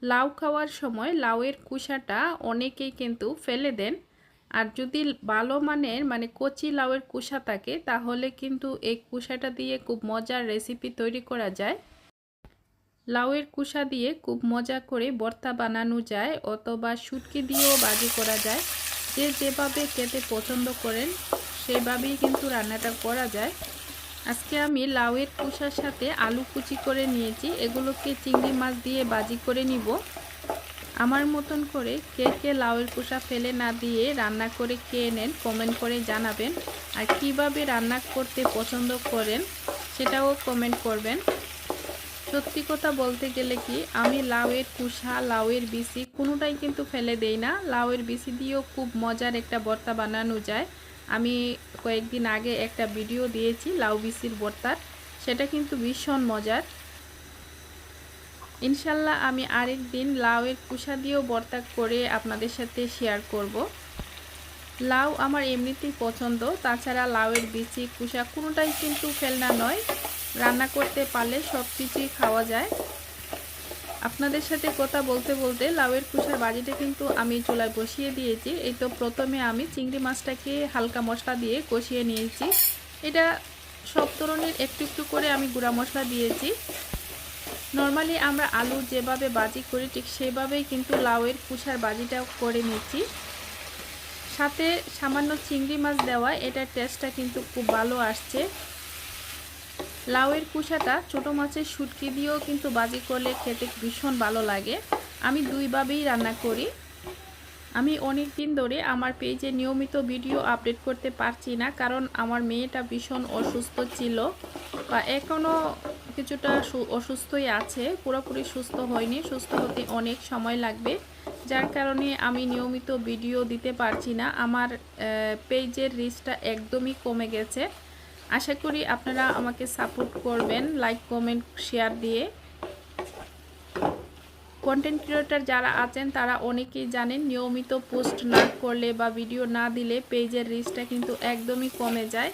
লাউ খাওয়ার সময় লাউয়ের কুসাটা অনেকেই কিন্তু ফেলে দেন। আর যদি ভালো মানের মানে কচি লাউয়ের কুসা থাকে তাহলে কিন্তু এই কুসাটা দিয়ে খুব মজার রেসিপি তৈরি করা যায়। লাউয়ের কুসা দিয়ে খুব মজা করে ভর্তা বানানো যায় অথবা শুটকি দিয়েও ভাজি করা যায়। যে যেভাবে খেতে পছন্দ করেন সেভাবেই কিন্তু রান্নাটা করা যায়। আজকে আমি লাউয়ের কুসার সাথে আলু কুচি করে নিয়েছি, এগুলোকে চিংড়ি মাছ দিয়ে ভাজি করে নিব। আমার মতন করে কে কে লাউয়ের কুসা ফেলে না দিয়ে রান্না করে খেয়ে নেন কমেন্ট করে জানাবেন। আর কিভাবে রান্না করতে পছন্দ করেন সেটাও কমেন্ট করবেন। সত্যি কথা বলতে গেলে কি আমি লাউয়ের কুসা লাউয়ের বিচি কোনোটাই কিন্তু ফেলে দেই না। লাউয়ের বিচি দিয়েও খুব মজার একটা ভর্তা বানানো যায়। আমি কয়েকদিন আগে একটা ভিডিও দিয়েছি লাউ বিচির ভর্তার, সেটা কিন্তু ভীষণ মজার। ইনশাল্লাহ আমি আরেক দিন লাউয়ের কুসা দিয়েও ভর্তা করে আপনাদের সাথে শেয়ার করব। লাউ আমার এমনিতেই পছন্দ, তাছাড়া লাউয়ের বিচি কুসা কোনোটাই কিন্তু ফেলনা নয়, রান্না করতে পারলে সব কিছুই খাওয়া যায়। আপনাদের সাথে কথা বলতে বলতে লাউয়ের কুসার ভাজিটা কিন্তু আমি চুলায় বসিয়ে দিয়েছি। এই তো প্রথমে আমি চিংড়ি মাছটাকে হালকা মশলা দিয়ে কষিয়ে নিয়েছি। এটা সব ধরনের একটু একটু করে আমি গুঁড়া মশলা দিয়েছি। নর্মালি আমরা আলু যেভাবে ভাজি করি ঠিক সেভাবেই কিন্তু লাউয়ের কুসার ভাজিটাও করে নিচ্ছি। সাথে সামান্য চিংড়ি মাছ দেওয়া এটার টেস্টটা কিন্তু খুব ভালো আসছে। লাউয়ের কুসাটা ছোটো মাছের শুটকি দিয়েও কিন্তু ভাজি করলে খেতে ভীষণ ভালো লাগে। আমি দুইভাবেই রান্না করি। আমি অনেক দিন ধরে আমার পেজে নিয়মিত ভিডিও আপডেট করতে পারছি না, কারণ আমার মেয়েটা ভীষণ অসুস্থ ছিল বা এখনও কিছুটা অসুস্থই আছে, পুরোপুরি সুস্থ হয়নি, সুস্থ হতে অনেক সময় লাগবে, যার কারণে আমি নিয়মিত ভিডিও দিতে পারছি না। আমার পেজের রিচটা একদমই কমে গেছে। আশা করি আপনারা আমাকে সাপোর্ট করবেন লাইক কমেন্ট শেয়ার দিয়ে। কন্টেন্ট ক্রিয়েটর যারা আছেন তারা অনেকেই জানেন নিয়মিত পোস্ট না করলে বা ভিডিও না দিলে পেজের রিচটা কিন্তু একদমই কমে যায়।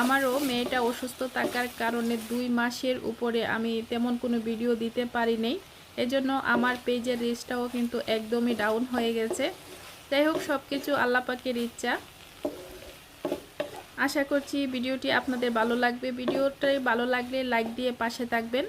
আমারও মেয়েটা অসুস্থ থাকার কারণে 2 মাসের উপরে আমি তেমন কোনো ভিডিও দিতে পারি নাই, এজন্য আমার পেজের রিচটাও কিন্তু একদমই ডাউন হয়ে গেছে। যাই হোক, সব কিছু আল্লাহ পাকের ইচ্ছা। আশা করছি ভিডিওটি আপনাদের ভালো লাগবে। ভিডিওটাই ভালো লাগলে লাইক দিয়ে পাশে থাকবেন।